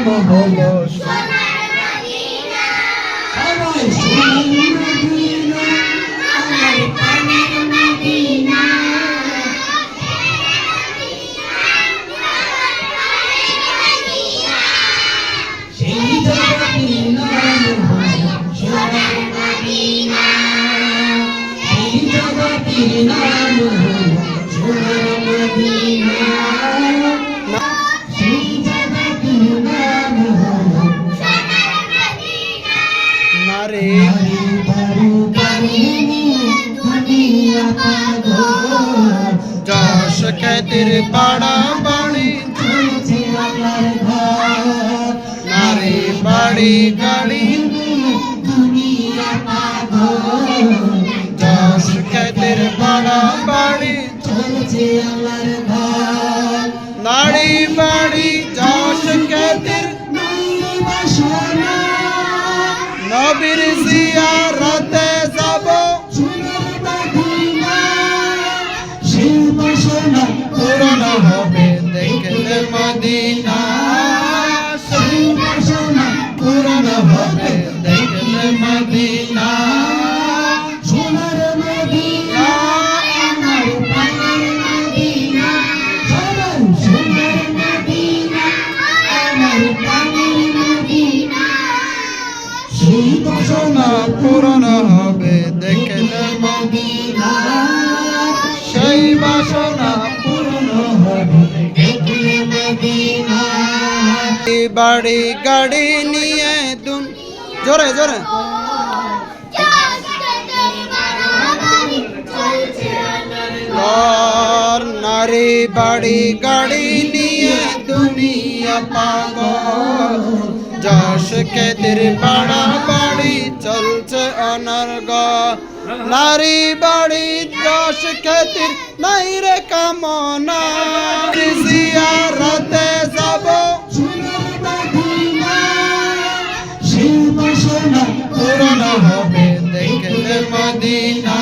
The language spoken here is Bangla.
নাম হলো সোনার মদিনা। সবাই সোনার মদিনা, আমার প্রাণের মদিনা। সেই জগতের নাম হলো সোনার মদিনা। সেই জগতের নাম হলো সোনার মদিনা। সেই জগতের নাম হলো সোনার মদিনা। নারে বাড়ি বাড়ি দুনিয়া পাগল, যশ খ্যাতির পাড়া বাড়ি চলছে আমার ঘর। নারী বাড়ি গাড়ি দুনিয়া পাগল, যশ খ্যাতির পাড়া বাড়ি চলছে আমার ঘর। নারী বাড়ি যশ খ্যাতির নারী বাসনা, নবীর জিয়ারতে যাব সোনার মদিনা। সেই বাসনা পূরণ হবে দেখলে মদিনা। সেই বাসনা পূরণ হবে দেখলে মদিনা। সোনার মদিনা, আমার প্রাণের মদিনা। সবাই সোনার মদিনা, আমার প্রাণের মদিনা। সেই বাসনা পূরণ হবে দেখলে মদিনা। সেই বাসনা পূরণ হবে দেখলে মদিনা। বাড়ি গাড়ি নিয়ে দুন জোরে জোরে আর নারী বাড়ি গাড়ি নিয়ে দুনিয়া পাগল, যশ খ্যাতির পাড়া বাড়ি চলছে অনর্গ। নারী বাড়ি যশ খ্যাতির নাই রে কামনা, জিয়ারতে যাব সোনার মদিনা, সেই বাসনা পূরণ হবে দেখলে মদিনা।